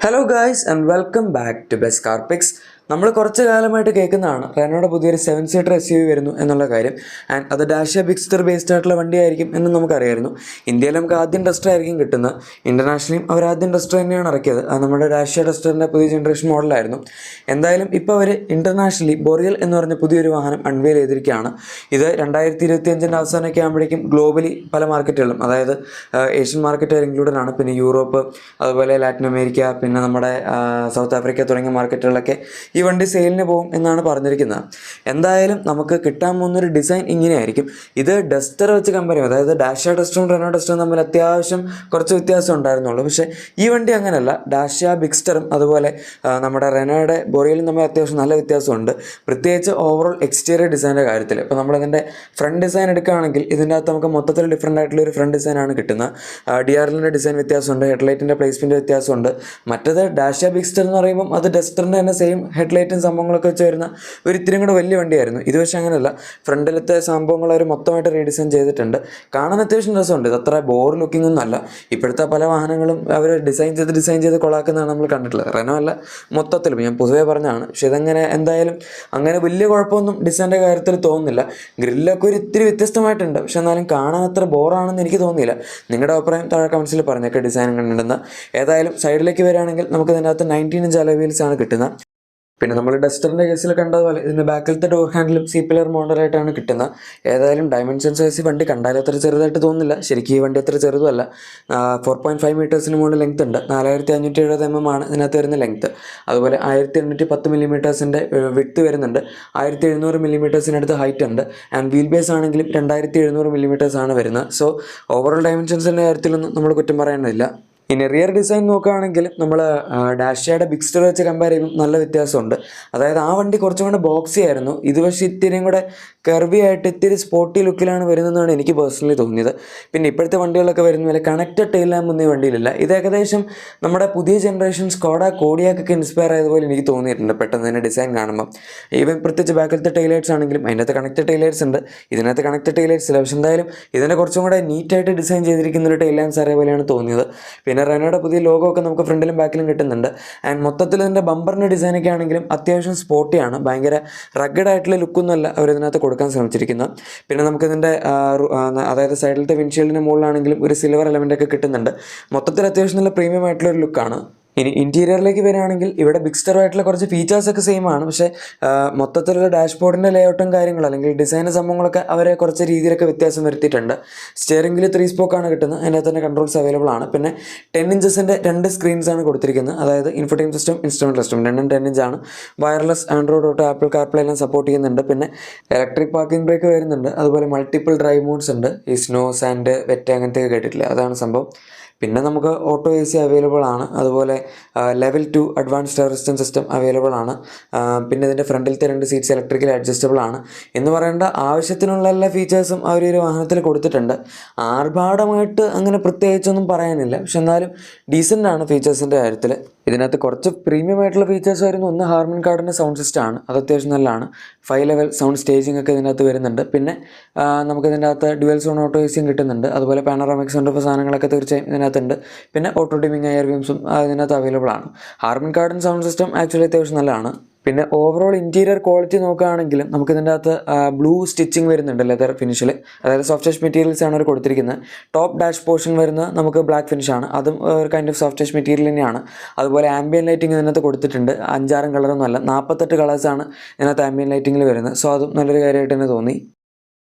Hello guys and welcome back to best car picks. നമ്മൾ കുറച്ച് കാലമായിട്ട് കേൾക്കുന്നതാണ് റെനോയുടെ പുതിയൊരു 7 സീറ്റർ SUV വരുന്നു എന്നുള്ള കാര്യം. ആൻഡ് അത് ഡാഷ്യ ബിഗ്സ്റ്റർ ബേസ്ഡ് ആയിട്ടുള്ള വണ്ടിയായിരിക്കും എന്ന് നമുക്കറിയായിരുന്നു. ഇന്ത്യയിൽ നമുക്ക് ആദ്യം ഡസ്റ്റർ ആയിരിക്കും കിട്ടുന്നത്. ഇൻ്റർനാഷണലിയും അവർ ആദ്യം ഡസ്റ്റർ തന്നെയാണ് ഇറക്കിയത്. അത് നമ്മുടെ ഡാഷ്യ ഡസ്റ്ററിൻ്റെ പുതിയ ജനറേഷൻ മോഡലായിരുന്നു. എന്തായാലും ഇപ്പോൾ അവർ ഇൻ്റർനാഷണലി ബൊറിയൽ എന്ന് പറഞ്ഞ പുതിയൊരു വാഹനം അൺവെയിൽ ചെയ്തിരിക്കുകയാണ്. ഇത് 2025 അവസാനമൊക്കെ ആകുമ്പോഴേക്കും ഗ്ലോബലി പല മാർക്കറ്റുകളും, അതായത് ഏഷ്യൻ മാർക്കറ്റ് ഇൻക്ലൂഡഡ് ആണ്, പിന്നെ യൂറോപ്പ്, അതുപോലെ ലാറ്റിൻ അമേരിക്ക, പിന്നെ നമ്മുടെ സൗത്ത് ആഫ്രിക്ക തുടങ്ങിയ മാർക്കറ്റുകളിലൊക്കെ ഈ വണ്ടി സെയിലിന് പോകും എന്നാണ് പറഞ്ഞിരിക്കുന്നത്. എന്തായാലും നമുക്ക് കിട്ടാൻ പോകുന്നൊരു ഡിസൈൻ ഇങ്ങനെയായിരിക്കും. ഇത് ഡസ്റ്റർ വെച്ച് കമ്പയർ ചെയ്യും, അതായത് ഡാഷ്യ ഡസ്റ്ററും റെനോ ഡസ്റ്ററും തമ്മിൽ അത്യാവശ്യം കുറച്ച് വ്യത്യാസം ഉണ്ടായിരുന്നുള്ളൂ. പക്ഷേ ഈ വണ്ടി അങ്ങനെയല്ല. ഡാഷ്യ ബിഗ്സ്റ്ററും അതുപോലെ നമ്മുടെ റെനോയുടെ ബൊറിയലും തമ്മിൽ അത്യാവശ്യം നല്ല വ്യത്യാസമുണ്ട്, പ്രത്യേകിച്ച് ഓവറോൾ എക്സ്റ്റീരിയർ ഡിസൈൻ്റെ കാര്യത്തിൽ. ഇപ്പോൾ നമ്മളിതിൻ്റെ ഫ്രണ്ട് ഡിസൈൻ എടുക്കുകയാണെങ്കിൽ ഇതിൻ്റെ അകത്ത് നമുക്ക് മൊത്തത്തിൽ ഡിഫറൻ്റ് ആയിട്ടുള്ള ഒരു ഫ്രണ്ട് ഡിസൈനാണ് കിട്ടുന്നത്. DRLൻ്റെ ഡിസൈൻ വ്യത്യാസമുണ്ട്, ഹെഡ്ലൈറ്റിൻ്റെ പ്ലേസ്മെൻറ്റ് വ്യത്യാസമുണ്ട്. മറ്റേത് ഡാഷ്യ ബിഗ്സ്റ്റർ എന്ന് പറയുമ്പം അത് ഡസ്റ്ററിൻ്റെ തന്നെ സെയിം ഹെഡ്ലൈറ്റും സംഭവങ്ങളൊക്കെ വെച്ച് വരുന്ന ഒരു ഇത്തിരി കൂടെ വലിയ വണ്ടിയായിരുന്നു. ഇത് പക്ഷേ അങ്ങനെയല്ല. ഫ്രണ്ടിലത്തെ സംഭവങ്ങൾ അവർ മൊത്തമായിട്ട് റീഡിസൈൻ ചെയ്തിട്ടുണ്ട്. കാണാൻ അത്യാവശ്യം രസമുണ്ട്. ഇത് അത്ര ബോർ ലുക്കിംഗ് ഒന്നും അല്ല. ഇപ്പോഴത്തെ പല വാഹനങ്ങളും അവർ ഡിസൈൻ ചെയ്ത് കൊളാക്കുന്നതാണ് നമ്മൾ കണ്ടിട്ടുള്ളത്. റെനോ അല്ല, മൊത്തത്തിൽ ഞാൻ പൊതുവേ പറഞ്ഞതാണ്. പക്ഷേ ഇതങ്ങനെ എന്തായാലും അങ്ങനെ വലിയ കുഴപ്പമൊന്നും ഡിസൈൻ്റെ കാര്യത്തിൽ തോന്നുന്നില്ല. ഗ്രില്ലൊക്കെ ഒരു ഇത്തിരി വ്യത്യസ്തമായിട്ടുണ്ട്, പക്ഷെ എന്നാലും കാണാൻ അത്ര ബോറാണെന്ന് എനിക്ക് തോന്നിയില്ല. നിങ്ങളുടെ അഭിപ്രായം താഴെ കമൻസിൽ പറഞ്ഞേക്കെ ഡിസൈൻ കണ്ടിട്ടുണ്ടെന്ന്. ഏതായാലും സൈഡിലേക്ക് വരികയാണെങ്കിൽ നമുക്ക് ഇതിനകത്ത് 19 ഇഞ്ച് അലോയ് വീൽസ് ആണ് കിട്ടുന്നത്. പിന്നെ നമ്മൾ ഡസ്റ്ററിൻ്റെ കേസിൽ കണ്ടതുപോലെ ഇതിൻ്റെ ബാക്കിലത്തെ ഡോർ ഹാൻഡിലും C-പില്ലർ മോഡലായിട്ടാണ് കിട്ടുന്നത്. ഏതായാലും ഡയമെൻഷൻസ് വൈസ് വണ്ടി കണ്ടാലും അത്ര ചെറുതായിട്ട് തോന്നുന്നില്ല. ശരിക്കും ഈ വണ്ടി അത്ര ചെറുതുമല്ല. 4.5 മീറ്റേഴ്സിന് മുകളിൽ ലെങ്ത് ഉണ്ട്. 4570 mm ആണ് ഇതിനകത്ത് വരുന്ന ലെങ്ത്ത്. അതുപോലെ 1810 mm വിഡ്ത്ത് വരുന്നുണ്ട്. 1700 mm ഹൈറ്റ് ഉണ്ട്. ആൻഡ് വീൽ ബേസ് ആണെങ്കിലും 2700 mm ആണ് വരുന്നത്. സോ ഓവറോൾ ഡയമെൻഷൻസിൻ്റെ കാര്യത്തിലൊന്നും നമ്മൾ കുറ്റം പറയാനില്ല. ഇനി റിയർ ഡിസൈൻ നോക്കുകയാണെങ്കിൽ നമ്മൾ ഡാഷ്യയുടെ ബിഗ്സ്റ്റർ വെച്ച് കമ്പയർ ചെയ്യുമ്പോൾ നല്ല വ്യത്യാസമുണ്ട്. അതായത് ആ വണ്ടി കുറച്ചും കൂടെ ബോക്സി ആയിരുന്നു. ഇത് പക്ഷേ ഇത്തിരിയും കൂടെ കർവി ആയിട്ട് ഇത്തിരി സ്പോർട്ടി ലുക്കിലാണ് വരുന്നതെന്നാണ് എനിക്ക് പേഴ്സണലി തോന്നിയത്. പിന്നെ ഇപ്പോഴത്തെ വണ്ടികളൊക്കെ വരുന്ന പോലെ കണക്റ്റഡ് ടെയിൽ ലാമ്പ് ഒന്നും ഈ വണ്ടിയിലില്ല. ഇത് ഏകദേശം നമ്മുടെ പുതിയ ജനറേഷൻ സ്കോഡ കോഡിയാക്കൊക്കെ ഇൻസ്പയർ ആയതുപോലെ എനിക്ക് തോന്നിയിട്ടുണ്ട് പെട്ടെന്ന് തന്നെ ഡിസൈൻ കാണുമ്പോൾ. ഈവൻ പ്രത്യേകിച്ച് ബാക്കിലത്തെ ടൈലൈറ്റ്സ് ആണെങ്കിലും അതിനകത്ത് കണക്റ്റഡ് ടൈലൈറ്റ്സ് ഉണ്ട്, ഇതിനകത്ത് കണക്റ്റഡ് ടൈലൈറ്റ്സ് ഇല്ല. പക്ഷേ എന്തായാലും ഇതിനെ കുറച്ചും കൂടെ നീറ്റായിട്ട് ഡിസൈൻ ചെയ്തിരിക്കുന്ന ഒരു ടൈൽ ലാമ്പ്സ് അറിയ പോലെയാണ് തോന്നിയത്. പിന്നെ റെനോയുടെ പുതിയ ലോഗോ ഒക്കെ നമുക്ക് ഫ്രണ്ടിലും ബാക്കിലും കിട്ടുന്നുണ്ട്. ആൻഡ് മൊത്തത്തിൽ ഇതിൻ്റെ ബമ്പറിൻ്റെ ഡിസൈനൊക്കെ ആണെങ്കിലും അത്യാവശ്യം സ്പോർട്ടിയാണ്. ഭയങ്കര റഗ്ഗഡ് ആയിട്ടുള്ള ലുക്കൊന്നുമല്ല അവർ ഇതിനകത്ത് കൊടുക്കാൻ ശ്രമിച്ചിരിക്കുന്നത്. പിന്നെ നമുക്കിതിൻ്റെ അതായത് സൈഡിലത്തെ വിൻഷീൽഡിന് മുകളിലാണെങ്കിലും ഒരു സിൽവർ എലമെൻ്റ് ഒക്കെ കിട്ടുന്നുണ്ട്. മൊത്തത്തിൽ അത്യാവശ്യം നല്ല പ്രീമിയം ആയിട്ടുള്ളൊരു ലുക്കാണ്. ഇനി ഇൻറ്റീരിയറിലേക്ക് വരികയാണെങ്കിൽ ഇവിടെ ബിഗ്സ്റ്ററുമായിട്ടുള്ള കുറച്ച് ഫീച്ചേഴ്സൊക്കെ സെയിം ആണ്. പക്ഷേ മൊത്തത്തിലുള്ള ഡാഷ്ബോർഡിൻ്റെ ലേഔട്ടും കാര്യങ്ങളും അല്ലെങ്കിൽ ഡിസൈൻ സംഭവങ്ങളൊക്കെ അവരെ കുറച്ച് രീതിയിലൊക്കെ വ്യത്യാസം വരുത്തിയിട്ടുണ്ട്. സ്റ്റിയറിംഗിൽ 3 സ്പോക്കാണ് കിട്ടുന്നത്. അതിനകത്ത് തന്നെ കൺട്രോൾസ് അവൈലബിൾ ആണ്. പിന്നെ 10 ഇഞ്ചസിൻ്റെ 2 സ്ക്രീൻസാണ് കൊടുത്തിരിക്കുന്നത്. അതായത് ഇൻഫോർടൈൻമെന്റ് സിസ്റ്റം, ഇൻസ്ട്രുമെന്റ് സിസ്റ്റം രണ്ടും 10 ഇഞ്ചാണ്. Wireless Android auto, apple CarPlay എല്ലാം സപ്പോർട്ട് ചെയ്യുന്നുണ്ട്. പിന്നെ ഇലക്ട്രിക് പാർക്കിംഗ് ബ്രേക്ക് വരുന്നുണ്ട്. അതുപോലെ മൾട്ടിപ്പിൾ ഡ്രൈവ് മോഡ്സ് ഉണ്ട്. ഈ സ്നോ, സാൻഡ്, വെറ്റ് അങ്ങനത്തെയൊക്കെ കേട്ടിട്ടില്ല, അതാണ് സംഭവം. പിന്നെ നമുക്ക് ഓട്ടോ AC അവൈലബിൾ ആണ്. അതുപോലെ level 2 advanced air resistance system available ആണ്. പിന്നെ ഇതിൻ്റെ ഫ്രണ്ടിലത്തെ 2 സീറ്റ്സ് ഇലക്ട്രിക്കലി അഡ്ജസ്റ്റബിൾ ആണ്. എന്ന് പറയേണ്ട ആവശ്യത്തിനുള്ള എല്ലാ ഫീച്ചേഴ്സും അവർ ഒരു വാഹനത്തിൽ കൊടുത്തിട്ടുണ്ട്. ആർഭാടമായിട്ട് അങ്ങനെ പ്രത്യേകിച്ചൊന്നും പറയാനില്ല, പക്ഷെ എന്നാലും ഡീസൻ്റ് ആണ് ഫീച്ചേഴ്സിൻ്റെ കാര്യത്തിൽ. ഇതിനകത്ത് കുറച്ച് പ്രീമിയം ആയിട്ടുള്ള ഫീച്ചേഴ്സ് വരുന്നു. ഒന്ന് ഹാർമൻ കാർഡിൻ്റെ സൗണ്ട് സിസ്റ്റമാണ്, അത് അത്യാവശ്യം നല്ലതാണ്. 5 ലെവൽ സൗണ്ട് സ്റ്റേജിങ് ഒക്കെ ഇതിനകത്ത് വരുന്നുണ്ട്. പിന്നെ നമുക്കിതിൻ്റെ അകത്ത് ഡ്യുവൽ സോൺ ഓട്ടോ ACയും കിട്ടുന്നുണ്ട്. അതുപോലെ പാനോറാമിക് സൺറൂഫ് സാധനങ്ങളൊക്കെ തീർച്ചയായും ഇതിനകത്തുണ്ട്. പിന്നെ ഓട്ടോ ഡിമിങ് എയർ വിംസും ഇതിനകത്ത് അവൈലബിൾ ആണ്. ഹാർമൻ കാർഡിൻ്റെ സൗണ്ട് സിസ്റ്റം ആക്ച്വലി അത്യാവശ്യം നല്ലതാണ്. പിന്നെ ഓവറോൾ ഇൻറ്റീരിയർ ക്വാളിറ്റി നോക്കുകയാണെങ്കിലും നമുക്കിതിൻ്റെ അകത്ത് ബ്ലൂ സ്റ്റിച്ചിങ് വരുന്നുണ്ട് ലെതർ ഫിനിഷിൽ. അതായത് സോഫ്റ്റ് ടച്ച് മെറ്റീരിയൽസ് ആണ് അവർ കൊടുത്തിരിക്കുന്നത്. ടോപ്പ് ഡാഷ് പോർഷൻ വരുന്നത് നമുക്ക് ബ്ലാക്ക് ഫിനിഷാണ്, അതും ഒരു kind of soft touch material തന്നെയാണ്. അതുപോലെ ആംബിയൻ ലൈറ്റിംഗ് ഇതിനകത്ത് കൊടുത്തിട്ടുണ്ട്. 5-6 കളറൊന്നും അല്ല, 48 കളേഴ്സാണ് ഇതിനകത്ത് ആംബിയൻ ലൈറ്റിങ്ങിൽ വരുന്നത്. സോ അതും നല്ലൊരു കാര്യമായിട്ട് തന്നെ തോന്നി.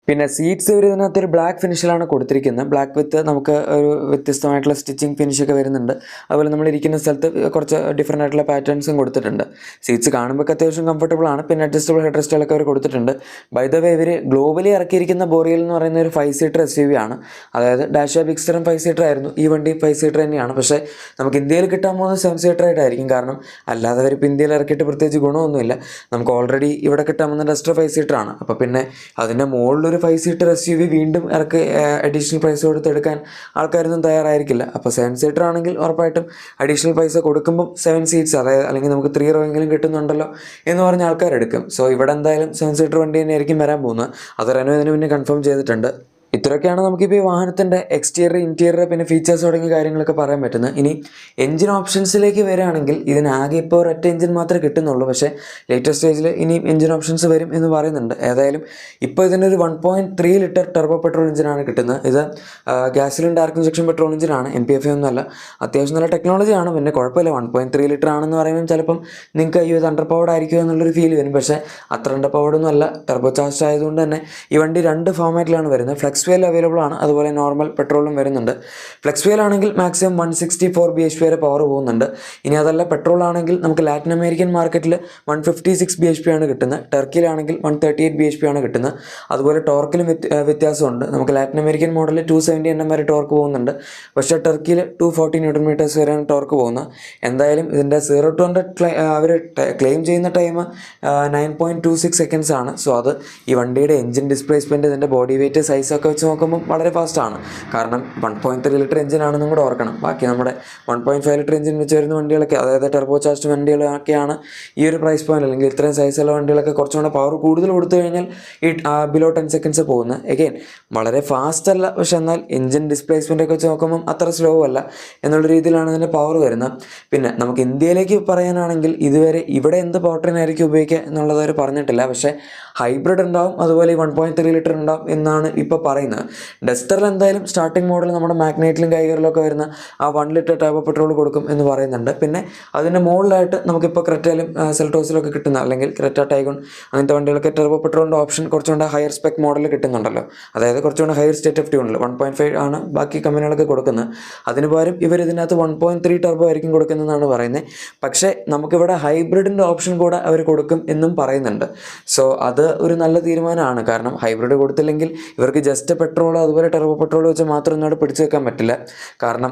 പിന്നെ സീറ്റ്സ് ഇവർ ഇതിനകത്തൊരു ബ്ലാക്ക് ഫിനിഷിലാണ് കൊടുത്തിരിക്കുന്നത്. ബ്ലാക്ക് വിത്ത് നമുക്ക് ഒരു വ്യത്യസ്തമായിട്ടുള്ള സ്റ്റിച്ചിങ് ഫിനിഷൊക്കെ വരുന്നുണ്ട്. അതുപോലെ നമ്മൾ ഇരിക്കുന്ന സ്ഥലത്ത് കുറച്ച് ഡിഫറൻ്റ് ആയിട്ടുള്ള പാറ്റേൺസും കൊടുത്തിട്ടുണ്ട്. സീറ്റ്സ് കാണുമ്പോൾ അത്യാവശ്യം കംഫർട്ടബിൾ ആണ്. പിന്നെ അഡ്ജസ്റ്റബിൾ ഹെഡ് റെസ്റ്റുകളൊക്കെ അവർ കൊടുത്തിട്ടുണ്ട്. ബൈ ദ വേ ഇവർ ഗ്ലോബലി ഇറക്കിയിരിക്കുന്ന ബൊറിയൽ എന്ന് പറയുന്ന ഒരു 5 സീറ്റർ SUV ആണ്. അതായത് ഡാഷ്യ ബിഗ്സ്റ്ററും 5 സീറ്റർ ആയിരുന്നു, ഈ വണ്ടി 5 സീറ്റർ തന്നെയാണ്. പക്ഷേ നമുക്ക് ഇന്ത്യയിൽ കിട്ടാൻ പോകുന്നത് 7 സീറ്റർ ആയിട്ടായിരിക്കും. കാരണം അല്ലാതെ അവർ ഇപ്പോൾ ഇന്ത്യയിൽ ഇറക്കിയിട്ട് പ്രത്യേകിച്ച് ഗുണമൊന്നുമില്ല. നമുക്ക് ഓൾറെഡി ഇവിടെ കിട്ടാൻ പോകുന്ന ഡസ്റ്റർ 5 സീറ്റർ ആണ്. അപ്പോൾ പിന്നെ അതിൻ്റെ മുകളിൽ ഒരു 5 സീറ്റർ SUV വീണ്ടും ഇറക്കി അഡീഷണൽ പ്രൈസ് കൊടുത്തെടുക്കാൻ ആൾക്കാരൊന്നും തയ്യാറായിരിക്കില്ല. അപ്പോൾ 7 സീറ്റർ ആണെങ്കിൽ ഉറപ്പായിട്ടും അഡീഷണൽ പൈസ കൊടുക്കുമ്പം 7 സീറ്റ്സ്, അതായത് അല്ലെങ്കിൽ നമുക്ക് 3 റോ എങ്കിലും കിട്ടുന്നുണ്ടല്ലോ എന്ന് പറഞ്ഞ് ആൾക്കാരെടുക്കും. സോ ഇവിടെ എന്തായാലും 7 സീറ്റർ വണ്ടി തന്നെയായിരിക്കും വരാൻ പോകുന്നത്. അത് റെനോ ഇതിന് മുന്നേ കൺഫേം ചെയ്തിട്ടുണ്ട്. ഇത്രയൊക്കെയാണ് നമുക്കിപ്പോൾ ഈ വാഹനത്തിൻ്റെ എക്സ്റ്റീരിയർ, ഇൻറ്റീരിയർ, പിന്നെ ഫീച്ചേഴ്സ് തുടങ്ങിയ കാര്യങ്ങളൊക്കെ പറയാൻ പറ്റുന്നത്. ഇനി എഞ്ചിൻ ഓപ്ഷൻസിലേക്ക് വരികയാണെങ്കിൽ ഇതിനാകെ ഇപ്പോൾ ഒരൊറ്റ എഞ്ചിൻ മാത്രമേ കിട്ടുന്നുള്ളൂ. പക്ഷേ ലേറ്റസ്റ്റ് സ്റ്റേജിൽ ഇനിയും എഞ്ചിൻ ഓപ്ഷൻസ് വരും എന്ന് പറയുന്നുണ്ട്. ഏതായാലും ഇപ്പോൾ ഇതിനൊരു 1.3 ലിറ്റർ ടെർബോ പെട്രോൾ എഞ്ചിനാണ് കിട്ടുന്നത്. ഇത് ഗ്യാസിലും ഡയറക്റ്റ് ഇഞ്ചക്ഷൻ പെട്രോൾ എഞ്ചിനാണ്, MPFA ഒന്നുമല്ല. അത്യാവശ്യം നല്ല ടെക്നോളജിയാണ്. പിന്നെ കുഴപ്പമില്ല, 1.3 ലിറ്റർ ആണെന്ന് പറയുമ്പോൾ ചിലപ്പം നിങ്ങൾക്ക് അയ്യോ ഇത് അണ്ടർ പവർഡ് ആയിരിക്കുമോ എന്നുള്ളൊരു ഫീൽ വരും. പക്ഷേ അത്ര അണ്ടർ പവർഡൊന്നും അല്ല. ടെർബോ ചാർജ് ആയതുകൊണ്ട് തന്നെ ഈ വണ്ടി 2 ഫോമാറ്റിലാണ് വരുന്നത്. ഫ്ലെക്സ് ഫ്യൂൽ അവൈലബിൾ ആണ്, അതുപോലെ നോർമൽ പെട്രോളും വരുന്നുണ്ട്. ഫ്ലെക്സ് ഫ്യൂൽ ആണെങ്കിൽ മാക്സിമം 164 bhp വരെ പവർ പോകുന്നുണ്ട്. ഇനി അതല്ല പെട്രോൾ ആണെങ്കിൽ നമുക്ക് ലാറ്റിൻ അമേരിക്കൻ മാർക്കറ്റിൽ 156 bhp ആണ് കിട്ടുന്നത്. ടർക്കിയിലാണെങ്കിൽ 138 bhp ആണ് കിട്ടുന്നത്. അതുപോലെ ടോർക്കിലും വ്യത്യാസമുണ്ട്. നമുക്ക് ലാറ്റിൻ അമേരിക്കൻ മോഡലിൽ 270 Nm വരെ ടോർക്ക് പോകുന്നുണ്ട്. പക്ഷേ ടർക്കിയിൽ 240 Nm വരെയാണ് ടോർക്ക് പോകുന്നത്. എന്തായാലും ഇതിൻ്റെ 0 to 100 അവർ ക്ലെയിം ചെയ്യുന്ന ടൈം 9.26 സെക്കൻഡ്സ് ആണ്. സോ അത് ഈ വണ്ടിയുടെ എഞ്ചിൻ ഡിസ്പ്ലേസ്മെൻറ്റ്, ഇതിൻ്റെ ബോഡി വെയിറ്റ്, സൈസൊക്കെ വെച്ച് നോക്കുമ്പോൾ വളരെ ഫാസ്റ്റാണ്. കാരണം 1.3 ലിറ്റർ എഞ്ചിനാണെന്നും കൂടെ ഓർക്കണം. ബാക്കി നമ്മുടെ 1.5 ലിറ്റർ എഞ്ചിൻ വെച്ച് വരുന്ന വണ്ടികളൊക്കെ, അതായത് ടെർബോ ചാർജ് വണ്ടികളൊക്കെയാണ് ഈ ഒരു പ്രൈസ് പോയിന്റ് അല്ലെങ്കിൽ ഇത്രയും സൈസുള്ള വണ്ടികളൊക്കെ കുറച്ചുകൂടെ പവർ കൂടുതൽ കൊടുത്തു കഴിഞ്ഞാൽ ഈ ബിലോ 10 സെക്കൻഡ്സ് പോകുന്നത്. എഗെയിൻ വളരെ ഫാസ്റ്റ് അല്ല, പക്ഷെ എന്നാൽ എഞ്ചിൻ ഡിസ്പ്ലേസ്മെൻ്റ് ഒക്കെ വെച്ച് നോക്കുമ്പം അത്ര സ്ലോ അല്ല എന്നുള്ള രീതിയിലാണ് ഇതിൻ്റെ പവർ വരുന്നത്. പിന്നെ നമുക്ക് ഇന്ത്യയിലേക്ക് പറയാനാണെങ്കിൽ ഇതുവരെ ഇവിടെ എന്ത് പവർ ട്രെയിൻ ആയിരിക്കും ഉപയോഗിക്കുക എന്നുള്ളത് അവർ പറഞ്ഞിട്ടില്ല. പക്ഷേ ഹൈബ്രിഡ് ഉണ്ടാവും, അതുപോലെ ഈ 1.3 ലിറ്റർ ഉണ്ടാവും എന്നാണ് ഇപ്പോൾ പറയുന്നത്. ഡസ്റ്ററിൽ എന്തായാലും സ്റ്റാർട്ടിംഗ് മോഡൽ നമ്മുടെ മാഗ്നൈറ്റിലും കൈഗറിലൊക്കെ വരുന്ന ആ 1 ലിറ്റർ ടർബോ പെട്രോൾ കൊടുക്കും എന്ന് പറയുന്നുണ്ട്. പിന്നെ അതിൻ്റെ മുകളിലായിട്ട് നമുക്കിപ്പോൾ ക്രെറ്റയിലും സെൽറ്റോസിലൊക്കെ കിട്ടുന്ന, അല്ലെങ്കിൽ ക്രെറ്റ, ടൈഗൺ അങ്ങനത്തെ വണ്ടികളൊക്കെ ടെർബോ പെട്രോളിൻ്റെ ഓപ്ഷൻ കുറച്ചുകൊണ്ട് ഹയർ സ്പെക് മോഡൽ കിട്ടുന്നുണ്ടല്ലോ. അതായത് കുറച്ചുകൂടെ ഹയർ സ്റ്റേറ്റ് ഓഫ് ട്യൂണിൽ 1.5 ആണ് ബാക്കി കമ്പനികളൊക്കെ കൊടുക്കുന്നത്. അതിന് പകരം ഇവർ ഇതിനകത്ത് 1.3 ടർബോ ആയിരിക്കും കൊടുക്കുന്നതെന്നാണ് പറയുന്നത്. പക്ഷേ നമുക്കിവിടെ ഹൈബ്രിഡിൻ്റെ ഓപ്ഷൻ കൂടെ അവർ കൊടുക്കും എന്നും പറയുന്നുണ്ട്. സോ അത് ഒരു നല്ല തീരുമാനമാണ്. കാരണം ഹൈബ്രിഡ് കൊടുത്തില്ലെങ്കിൽ ഇവർക്ക് ജസ്റ്റ് പെട്രോൾ അതുപോലെ ടെർബോ പെട്രോൾ വെച്ച് മാത്രം ഒന്നും അവിടെ പിടിച്ചു വെക്കാൻ പറ്റില്ല. കാരണം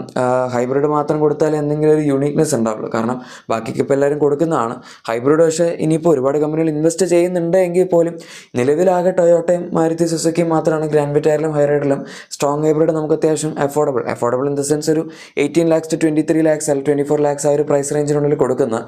ഹൈബ്രിഡ് മാത്രം കൊടുത്താൽ എന്തെങ്കിലും ഒരു യൂണീക്നെസ് ഉണ്ടാവുള്ളൂ. കാരണം ബാക്കിക്ക് ഇപ്പോൾ എല്ലാവരും കൊടുക്കുന്നതാണ് ഹൈബ്രിഡ്. പക്ഷേ ഇനിയിപ്പോൾ ഒരുപാട് കമ്പനികൾ ഇൻവെസ്റ്റ് ചെയ്യുന്നുണ്ട് എങ്കിൽ പോലും നിലവിലാകെ ടൊയോട്ടയും മാരുതി സുസുക്കിയും മാത്രമാണ് ഗ്രാൻഡ് വിറ്റാരിലും ഹൈറൈഡിലും സ്ട്രോങ് ഹൈബ്രിഡ് നമുക്ക് അത്യാവശ്യം അഫോർഡബിൾ ഇൻ ദ സെൻസ് ഒരു 18 lakhs to 23 lakhs അല്ലെങ്കിൽ 24 lakhs ആ ഒരു പ്രൈസ് റേഞ്ചിനുള്ളിൽ കൊടുക്കുന്നത്.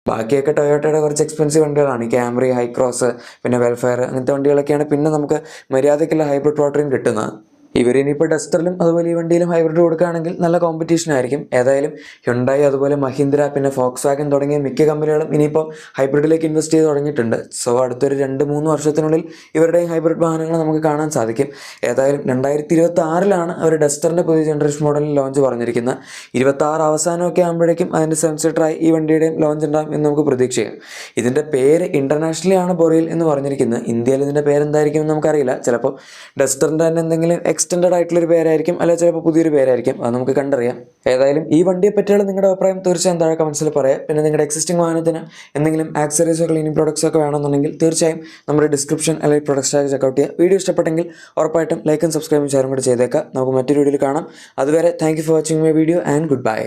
ബാക്കിയൊക്കെ ടൊയോട്ടയുടെ കുറച്ച് എക്സ്പെൻസീവ് വണ്ടികളാണ്. ഈ ക്യാമറി, ഹൈക്രോസ്, പിന്നെ വെൽഫെയർ അങ്ങനത്തെ വണ്ടികളൊക്കെയാണ് പിന്നെ നമുക്ക് മര്യാദയ്ക്കുള്ള ഹൈബ്രിഡ് പവർ ട്രെയിൻ കിട്ടുന്നത്. ഇവരിനിപ്പോൾ ഡസ്റ്ററിലും അതുപോലെ ഈ വണ്ടിയിലും ഹൈബ്രിഡ് കൊടുക്കുകയാണെങ്കിൽ നല്ല കോമ്പറ്റീഷൻ ആയിരിക്കും. ഏതായാലും ഹ്യുണ്ടായി, അതുപോലെ മഹീന്ദ്ര, പിന്നെ ഫോക്സ് വാഗൻ തുടങ്ങിയ മിക്ക കമ്പനികളും ഇനിയിപ്പോൾ ഹൈബ്രിഡിലേക്ക് ഇൻവെസ്റ്റ് ചെയ്ത് തുടങ്ങിയിട്ടുണ്ട്. സോ അടുത്തൊരു 2-3 വർഷത്തിനുള്ളിൽ ഇവരുടെയും ഹൈബ്രിഡ് വാഹനങ്ങൾ നമുക്ക് കാണാൻ സാധിക്കും. ഏതായാലും 2026 അവർ ഡസ്റ്ററിൻ്റെ പുതിയ ജനറേഷൻ മോഡലിൽ ലോഞ്ച് പറഞ്ഞിരിക്കുന്നത്. 26 അവസാനമൊക്കെ ആകുമ്പോഴേക്കും അതിൻ്റെ 7 സീറ്ററായി ഈ വണ്ടിയുടെയും ലോഞ്ച് ഉണ്ടാകും എന്ന് നമുക്ക് പ്രതീക്ഷിക്കാം. ഇതിൻ്റെ പേര് ഇൻ്റർനാഷണലി ആണ് ബൊറീൽ എന്ന് പറഞ്ഞിരിക്കുന്നത്. ഇന്ത്യയിൽ ഇതിൻ്റെ പേരെന്തായിരിക്കും എന്ന് നമുക്കറിയില്ല. ചിലപ്പോൾ ഡസ്റ്ററിൻ്റെ തന്നെ എന്തെങ്കിലും എക്സ്റ്റൻഡ് ആയിട്ടുള്ളൊരു പേരായിരിക്കും, അല്ലെങ്കിൽ ചിലപ്പോൾ പുതിയൊരു പേരായിരിക്കും. അത് നമുക്ക് കണ്ടറിയാം. ഏതായാലും ഈ വണ്ടിയെ പറ്റിയുള്ള നിങ്ങളുടെ അഭിപ്രായം തീർച്ചയായും താഴെ കമൻസിൽ പറയാം. പിന്നെ നിങ്ങളുടെ എക്സിസ്റ്റിംഗ് വാഹനത്തിന് എന്തെങ്കിലും ആക്സറീസോ ക്ലീനിങ് പ്രോഡക്ട്സോ ഒക്കെ വേണമെന്നുണ്ടെങ്കിൽ തീർച്ചയായും നമ്മുടെ ഡിസ്ക്രിപ്ഷൻ അല്ലെങ്കിൽ പ്രൊഡക്ട്സ് ടാഗ് ചെക്കൗട്ട് ചെയ്യുക. വീഡിയോ ഇഷ്ടപ്പെട്ടെങ്കിൽ ഉറപ്പായിട്ടും ലൈക്കും സബ്സ്ക്രൈബും ഷെയറും കൂടി ചെയ്തേക്കാം. നമുക്ക് മറ്റൊരു വീഡിയോയിൽ കാണാം. അതുവരെ thank you for watching my video and good bye.